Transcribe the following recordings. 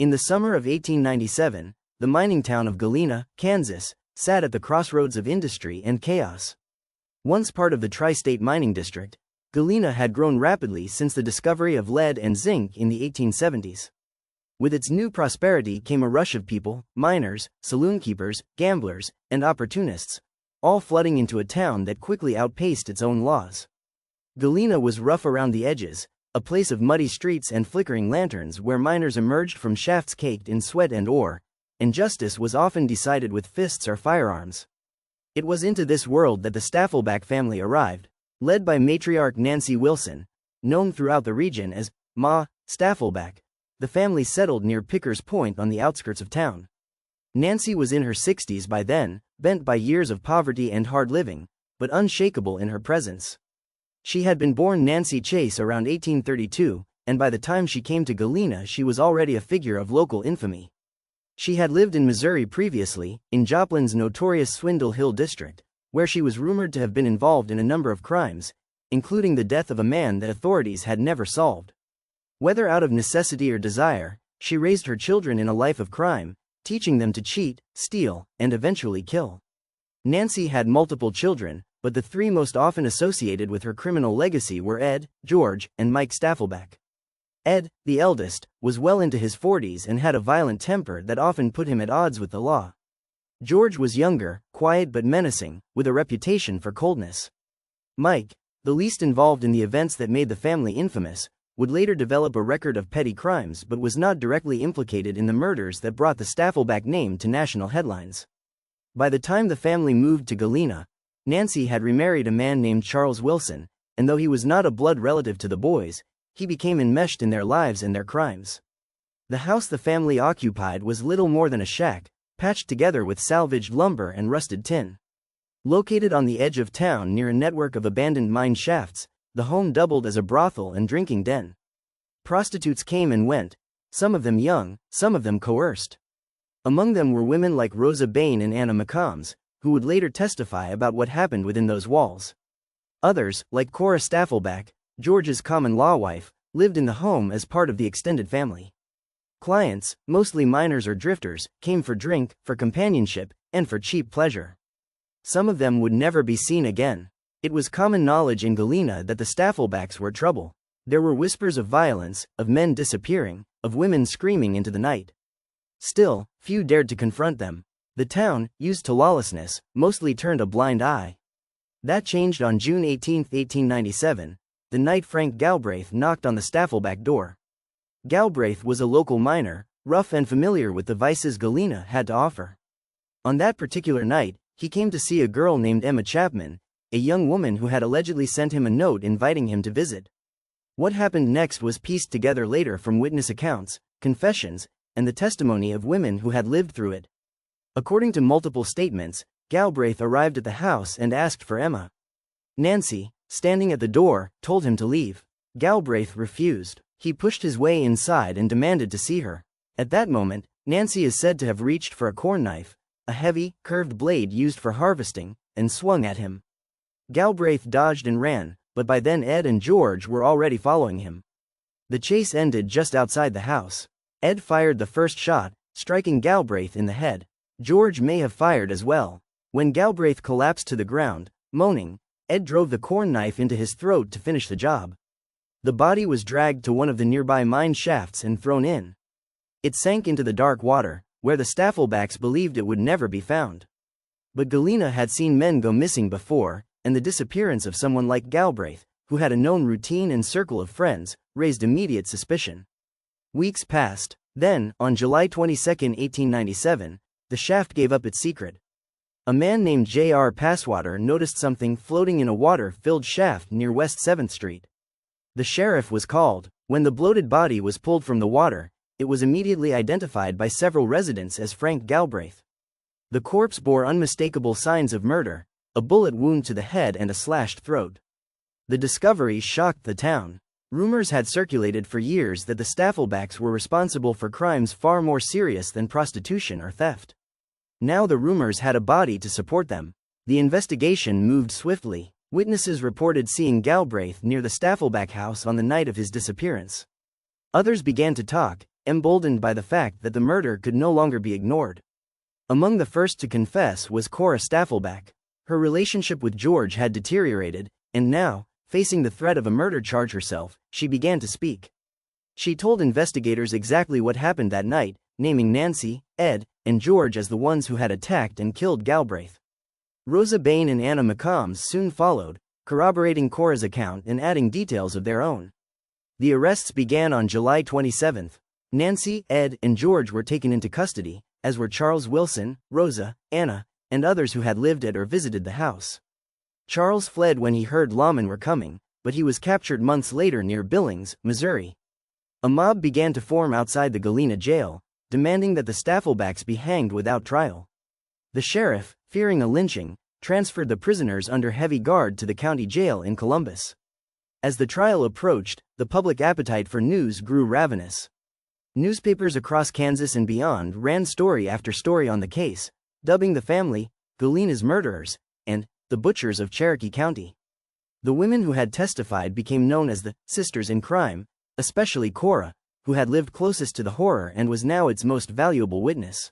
In the summer of 1897, the mining town of Galena, Kansas, sat at the crossroads of industry and chaos. Once part of the tri-state mining district, Galena had grown rapidly since the discovery of lead and zinc in the 1870s. With its new prosperity came a rush of people, miners, saloon keepers, gamblers, and opportunists, all flooding into a town that quickly outpaced its own laws. Galena was rough around the edges, a place of muddy streets and flickering lanterns where miners emerged from shafts caked in sweat and ore, and justice was often decided with fists or firearms. It was into this world that the Staffleback family arrived, led by matriarch Nancy Wilson, known throughout the region as Ma Staffleback. The family settled near Picker's Point on the outskirts of town. Nancy was in her 60s by then, bent by years of poverty and hard living, but unshakable in her presence. She had been born Nancy Chase around 1832, and by the time she came to Galena she was already a figure of local infamy. She had lived in Missouri previously, in Joplin's notorious Swindle Hill district, where she was rumored to have been involved in a number of crimes, including the death of a man that authorities had never solved. Whether out of necessity or desire, she raised her children in a life of crime, teaching them to cheat, steal, and eventually kill. Nancy had multiple children, but the three most often associated with her criminal legacy were Ed, George, and Mike Staffleback. Ed, the eldest, was well into his 40s and had a violent temper that often put him at odds with the law. George was younger, quiet but menacing, with a reputation for coldness. Mike, the least involved in the events that made the family infamous, would later develop a record of petty crimes but was not directly implicated in the murders that brought the Staffleback name to national headlines. By the time the family moved to Galena, Nancy had remarried a man named Charles Wilson, and though he was not a blood relative to the boys, he became enmeshed in their lives and their crimes. The house the family occupied was little more than a shack, patched together with salvaged lumber and rusted tin. Located on the edge of town near a network of abandoned mine shafts, the home doubled as a brothel and drinking den. Prostitutes came and went, some of them young, some of them coerced. Among them were women like Rosa Bain and Anna McCombs, who would later testify about what happened within those walls. Others, like Cora Staffleback, George's common-law wife, lived in the home as part of the extended family. Clients, mostly miners or drifters, came for drink, for companionship, and for cheap pleasure. Some of them would never be seen again. It was common knowledge in Galena that the Staffelbacks were trouble. There were whispers of violence, of men disappearing, of women screaming into the night. Still, few dared to confront them. The town, used to lawlessness, mostly turned a blind eye. That changed on June 18, 1897, the night Frank Galbraith knocked on the Staffleback door. Galbraith was a local miner, rough and familiar with the vices Galena had to offer. On that particular night, he came to see a girl named Emma Chapman, a young woman who had allegedly sent him a note inviting him to visit. What happened next was pieced together later from witness accounts, confessions, and the testimony of women who had lived through it. According to multiple statements, Galbraith arrived at the house and asked for Emma. Nancy, standing at the door, told him to leave. Galbraith refused. He pushed his way inside and demanded to see her. At that moment, Nancy is said to have reached for a corn knife, a heavy, curved blade used for harvesting, and swung at him. Galbraith dodged and ran, but by then Ed and George were already following him. The chase ended just outside the house. Ed fired the first shot, striking Galbraith in the head. George may have fired as well. When Galbraith collapsed to the ground, moaning, Ed drove the corn knife into his throat to finish the job. The body was dragged to one of the nearby mine shafts and thrown in. It sank into the dark water, where the Staffelbacks believed it would never be found. But Galena had seen men go missing before, and the disappearance of someone like Galbraith, who had a known routine and circle of friends, raised immediate suspicion. Weeks passed. Then, on July 22, 1897, the shaft gave up its secret. A man named J.R. Passwater noticed something floating in a water-filled shaft near West 7th Street. The sheriff was called. When the bloated body was pulled from the water, it was immediately identified by several residents as Frank Galbraith. The corpse bore unmistakable signs of murder, a bullet wound to the head and a slashed throat. The discovery shocked the town. Rumors had circulated for years that the Staffelbacks were responsible for crimes far more serious than prostitution or theft. Now the rumors had a body to support them. The investigation moved swiftly. Witnesses reported seeing Galbraith near the Staffleback house on the night of his disappearance. Others began to talk, emboldened by the fact that the murder could no longer be ignored. Among the first to confess was Cora Staffleback. Her relationship with George had deteriorated, and now, facing the threat of a murder charge herself, she began to speak. She told investigators exactly what happened that night, naming Nancy, Ed, and George as the ones who had attacked and killed Galbraith. Rosa Bain and Anna McCombs soon followed, corroborating Cora's account and adding details of their own. The arrests began on July 27. Nancy, Ed, and George were taken into custody, as were Charles Wilson, Rosa, Anna, and others who had lived at or visited the house. Charles fled when he heard lawmen were coming, but he was captured months later near Billings, Missouri. A mob began to form outside the Galena jail, demanding that the Staffelbacks be hanged without trial. The sheriff, fearing a lynching, transferred the prisoners under heavy guard to the county jail in Columbus. As the trial approached, the public appetite for news grew ravenous. Newspapers across Kansas and beyond ran story after story on the case, dubbing the family Galena's murderers and the butchers of Cherokee County. The women who had testified became known as the sisters in crime, especially Cora, who had lived closest to the horror and was now its most valuable witness.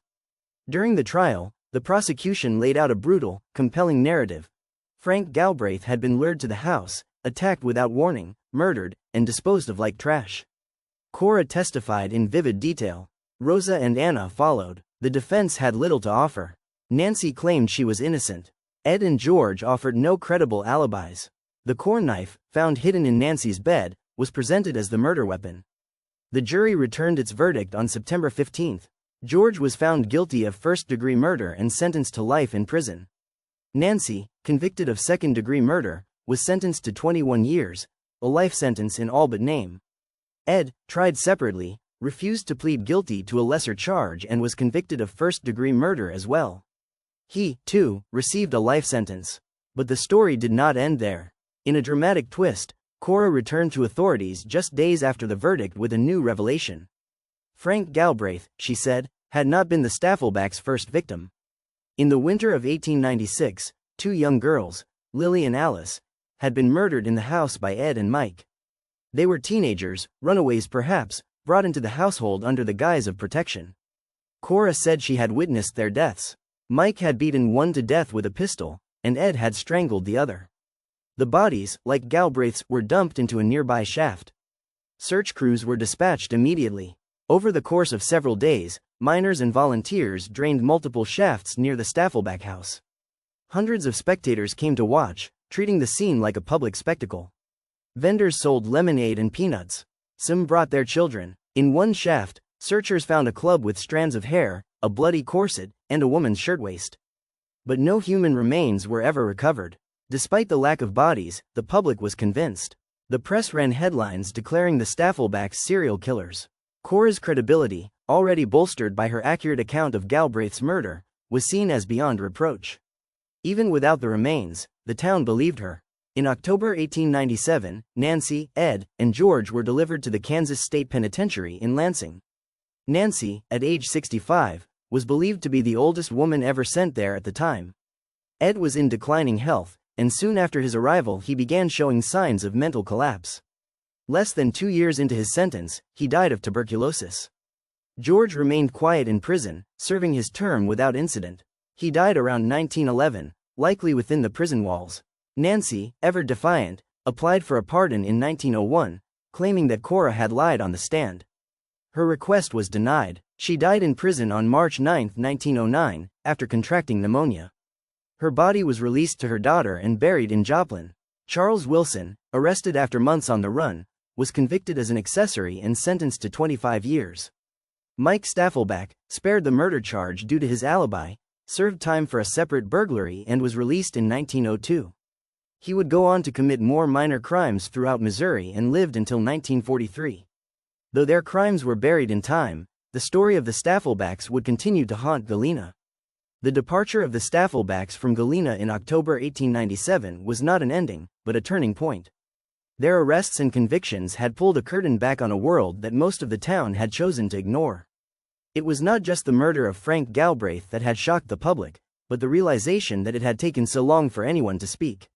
During the trial, the prosecution laid out a brutal, compelling narrative. Frank Galbraith had been lured to the house, attacked without warning, murdered, and disposed of like trash. Cora testified in vivid detail. Rosa and Anna followed. The defense had little to offer. Nancy claimed she was innocent. Ed and George offered no credible alibis. The corn knife, found hidden in Nancy's bed, was presented as the murder weapon. The jury returned its verdict on September 15. George was found guilty of first-degree murder and sentenced to life in prison. Nancy, convicted of second-degree murder, was sentenced to 21 years, a life sentence in all but name. Ed, tried separately, refused to plead guilty to a lesser charge and was convicted of first-degree murder as well. He, too, received a life sentence. But the story did not end there. In a dramatic twist, Cora returned to authorities just days after the verdict with a new revelation. Frank Galbraith, she said, had not been the Staffelbacks' first victim. In the winter of 1896, two young girls, Lily and Alice, had been murdered in the house by Ed and Mike. They were teenagers, runaways perhaps, brought into the household under the guise of protection. Cora said she had witnessed their deaths. Mike had beaten one to death with a pistol, and Ed had strangled the other. The bodies, like Galbraith's, were dumped into a nearby shaft. Search crews were dispatched immediately. Over the course of several days, miners and volunteers drained multiple shafts near the Staffleback house. Hundreds of spectators came to watch, treating the scene like a public spectacle. Vendors sold lemonade and peanuts. Some brought their children. In one shaft, searchers found a club with strands of hair, a bloody corset, and a woman's shirtwaist. But no human remains were ever recovered. Despite the lack of bodies, the public was convinced. The press ran headlines declaring the Staffelbacks serial killers. Cora's credibility, already bolstered by her accurate account of Galbraith's murder, was seen as beyond reproach. Even without the remains, the town believed her. In October 1897, Nancy, Ed, and George were delivered to the Kansas State Penitentiary in Lansing. Nancy, at age 65, was believed to be the oldest woman ever sent there at the time. Ed was in declining health, and soon after his arrival he began showing signs of mental collapse. Less than 2 years into his sentence, he died of tuberculosis. George remained quiet in prison, serving his term without incident. He died around 1911, likely within the prison walls. Nancy, ever defiant, applied for a pardon in 1901, claiming that Cora had lied on the stand. Her request was denied. She died in prison on March 9, 1909, after contracting pneumonia. Her body was released to her daughter and buried in Joplin. Charles Wilson, arrested after months on the run, was convicted as an accessory and sentenced to 25 years. Mike Staffleback, spared the murder charge due to his alibi, served time for a separate burglary and was released in 1902. He would go on to commit more minor crimes throughout Missouri and lived until 1943. Though their crimes were buried in time, the story of the Staffelbacks would continue to haunt Galena. The departure of the Staffelbacks from Galena in October 1897 was not an ending, but a turning point. Their arrests and convictions had pulled a curtain back on a world that most of the town had chosen to ignore. It was not just the murder of Frank Galbraith that had shocked the public, but the realization that it had taken so long for anyone to speak.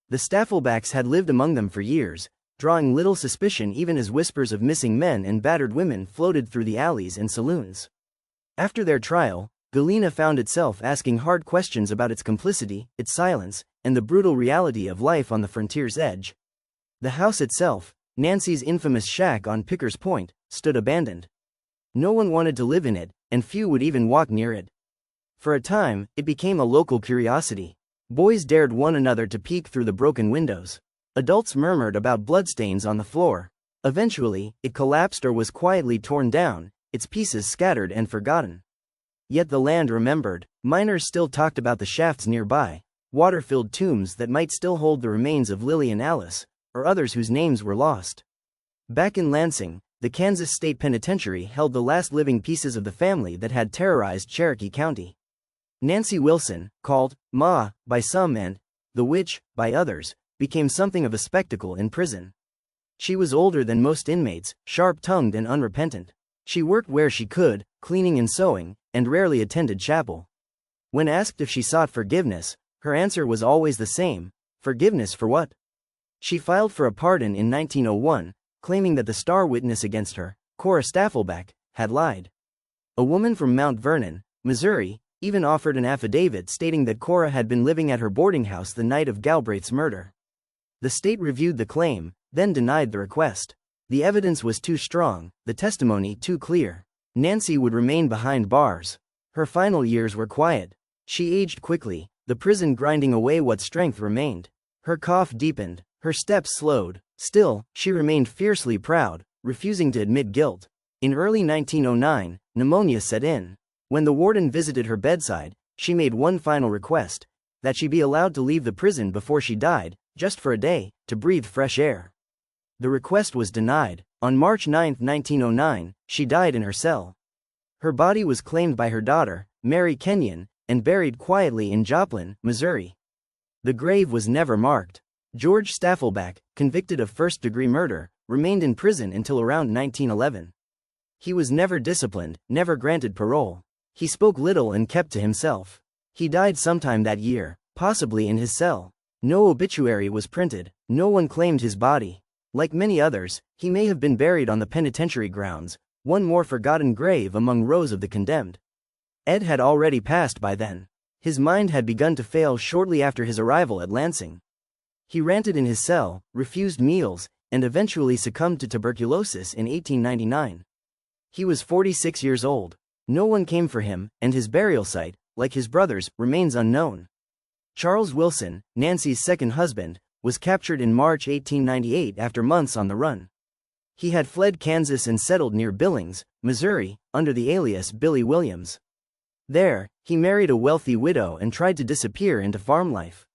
The Staffelbacks had lived among them for years, drawing little suspicion even as whispers of missing men and battered women floated through the alleys and saloons. After their trial, Galena found itself asking hard questions about its complicity, its silence, and the brutal reality of life on the frontier's edge. The house itself, Nancy's infamous shack on Picker's Point, stood abandoned. No one wanted to live in it, and few would even walk near it. For a time, it became a local curiosity. Boys dared one another to peek through the broken windows. Adults murmured about bloodstains on the floor. Eventually, it collapsed or was quietly torn down, its pieces scattered and forgotten. Yet the land remembered. Miners still talked about the shafts nearby, water-filled tombs that might still hold the remains of Lily and Alice, or others whose names were lost. Back in Lansing, the Kansas State Penitentiary held the last living pieces of the family that had terrorized Cherokee County. Nancy Wilson, called Ma by some and the Witch by others, became something of a spectacle in prison. She was older than most inmates, sharp-tongued and unrepentant. She worked where she could, cleaning and sewing, and rarely attended chapel. When asked if she sought forgiveness, her answer was always the same: forgiveness for what? She filed for a pardon in 1901, claiming that the star witness against her, Cora Staffleback, had lied. A woman from Mount Vernon, Missouri, even offered an affidavit stating that Cora had been living at her boarding house the night of Galbraith's murder. The state reviewed the claim, then denied the request. The evidence was too strong, the testimony too clear. Nancy would remain behind bars. Her final years were quiet. She aged quickly, the prison grinding away what strength remained. Her cough deepened, her steps slowed. Still, she remained fiercely proud, refusing to admit guilt. In early 1909, pneumonia set in. When the warden visited her bedside, she made one final request: that she be allowed to leave the prison before she died, just for a day, to breathe fresh air. The request was denied. On March 9, 1909, she died in her cell. Her body was claimed by her daughter, Mary Kenyon, and buried quietly in Joplin, Missouri. The grave was never marked. George Staffleback, convicted of first-degree murder, remained in prison until around 1911. He was never disciplined, never granted parole. He spoke little and kept to himself. He died sometime that year, possibly in his cell. No obituary was printed, no one claimed his body. Like many others, he may have been buried on the penitentiary grounds, one more forgotten grave among rows of the condemned. Ed had already passed by then. His mind had begun to fail shortly after his arrival at Lansing. He ranted in his cell, refused meals, and eventually succumbed to tuberculosis in 1899. He was 46 years old. No one came for him, and his burial site, like his brother's, remains unknown. Charles Wilson, Nancy's second husband, was captured in March 1898 after months on the run. He had fled Kansas and settled near Billings, Missouri, under the alias Billy Williams. There, he married a wealthy widow and tried to disappear into farm life.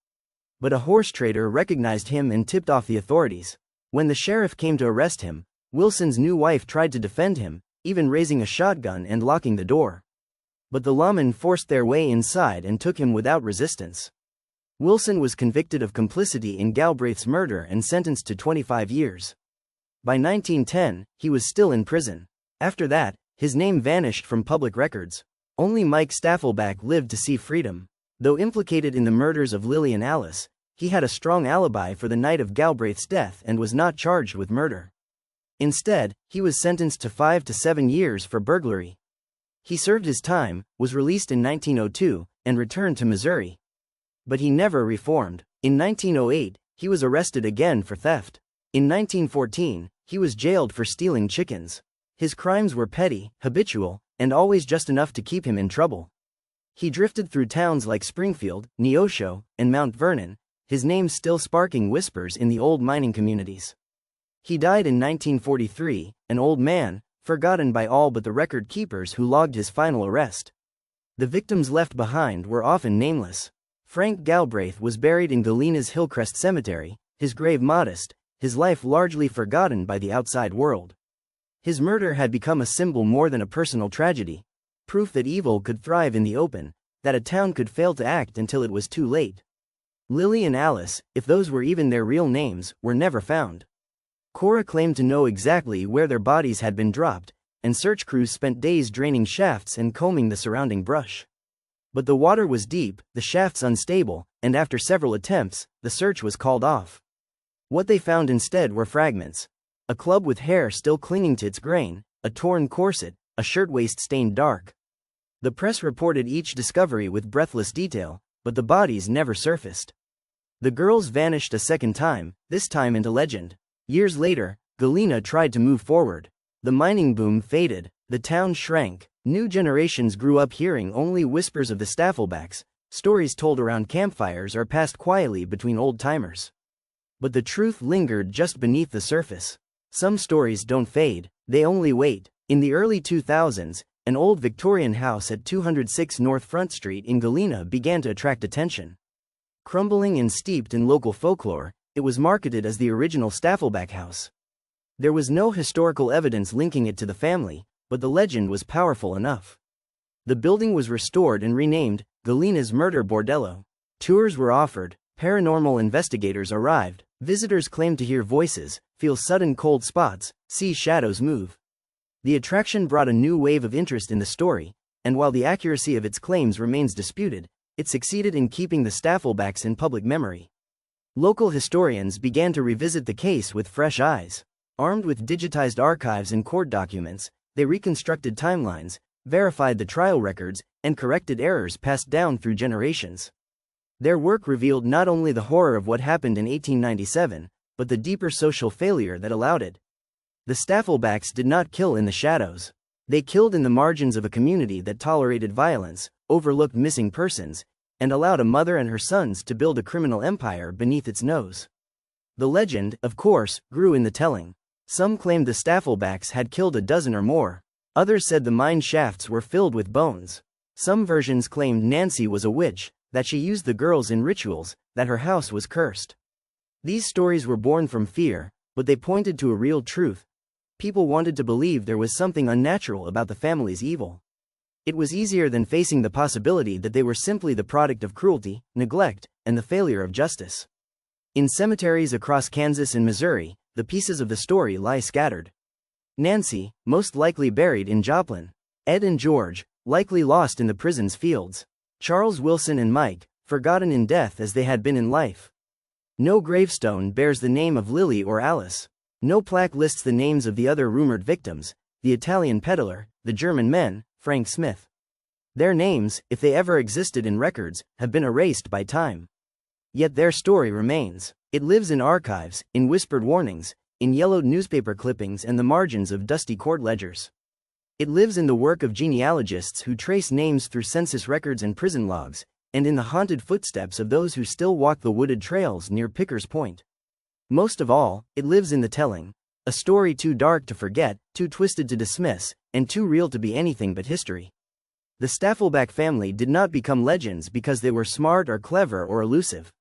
But a horse trader recognized him and tipped off the authorities. When the sheriff came to arrest him, Wilson's new wife tried to defend him, even raising a shotgun and locking the door. But the lawmen forced their way inside and took him without resistance. Wilson was convicted of complicity in Galbraith's murder and sentenced to 25 years. By 1910, he was still in prison. After that, his name vanished from public records. Only Mike Staffleback lived to see freedom. Though implicated in the murders of Lily and Alice, he had a strong alibi for the night of Galbraith's death and was not charged with murder. Instead, he was sentenced to 5 to 7 years for burglary. He served his time, was released in 1902, and returned to Missouri. But he never reformed. In 1908, he was arrested again for theft. In 1914, he was jailed for stealing chickens. His crimes were petty, habitual, and always just enough to keep him in trouble. He drifted through towns like Springfield, Neosho, and Mount Vernon, his name still sparking whispers in the old mining communities. He died in 1943, an old man, forgotten by all but the record keepers who logged his final arrest. The victims left behind were often nameless. Frank Galbraith was buried in Galena's Hillcrest Cemetery, his grave modest, his life largely forgotten by the outside world. His murder had become a symbol more than a personal tragedy, proof that evil could thrive in the open, that a town could fail to act until it was too late. Lily and Alice, if those were even their real names, were never found. Cora claimed to know exactly where their bodies had been dropped, and search crews spent days draining shafts and combing the surrounding brush. But the water was deep, the shafts unstable, and after several attempts, the search was called off. What they found instead were fragments. A club with hair still clinging to its grain, a torn corset, a shirtwaist stained dark. The press reported each discovery with breathless detail, but the bodies never surfaced. The girls vanished a second time, this time into legend. Years later, Galena tried to move forward. The mining boom faded, the town shrank. New generations grew up hearing only whispers of the Staffelbacks, stories told around campfires or passed quietly between old-timers. But the truth lingered just beneath the surface. Some stories don't fade, they only wait. In the early 2000s, an old Victorian house at 206 North Front Street in Galena began to attract attention. Crumbling and steeped in local folklore, it was marketed as the original Staffleback house. There was no historical evidence linking it to the family, but the legend was powerful enough. The building was restored and renamed Galena's Murder Bordello. Tours were offered, paranormal investigators arrived, visitors claimed to hear voices, feel sudden cold spots, see shadows move. The attraction brought a new wave of interest in the story, and while the accuracy of its claims remains disputed, it succeeded in keeping the Staffelbacks in public memory. Local historians began to revisit the case with fresh eyes. Armed with digitized archives and court documents, they reconstructed timelines, verified the trial records, and corrected errors passed down through generations. Their work revealed not only the horror of what happened in 1897, but the deeper social failure that allowed it. The Staffelbacks did not kill in the shadows. They killed in the margins of a community that tolerated violence, overlooked missing persons, and allowed a mother and her sons to build a criminal empire beneath its nose. The legend, of course, grew in the telling. Some claimed the Staffelbacks had killed a dozen or more. Others said the mine shafts were filled with bones. Some versions claimed Nancy was a witch, that she used the girls in rituals, that her house was cursed. These stories were born from fear, but they pointed to a real truth. People wanted to believe there was something unnatural about the family's evil. It was easier than facing the possibility that they were simply the product of cruelty, neglect, and the failure of justice. In cemeteries across Kansas and Missouri, the pieces of the story lie scattered. Nancy, most likely buried in Joplin. Ed and George, likely lost in the prison's fields. Charles Wilson and Mike, forgotten in death as they had been in life. No gravestone bears the name of Lily or Alice. No plaque lists the names of the other rumored victims, the Italian peddler, the German men, Frank Smith. Their names, if they ever existed in records, have been erased by time. Yet their story remains. It lives in archives, in whispered warnings, in yellowed newspaper clippings and the margins of dusty court ledgers. It lives in the work of genealogists who trace names through census records and prison logs, and in the haunted footsteps of those who still walk the wooded trails near Pickers Point. Most of all, it lives in the telling, a story too dark to forget, too twisted to dismiss, and too real to be anything but history. The Staffleback family did not become legends because they were smart or clever or elusive.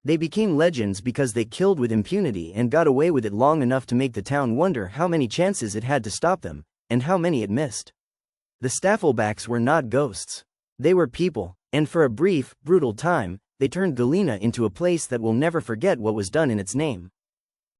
They became legends because they killed with impunity and got away with it long enough to make the town wonder how many chances it had to stop them, and how many it missed. The Staffelbacks were not ghosts. They were people, and for a brief, brutal time, they turned Galena into a place that will never forget what was done in its name.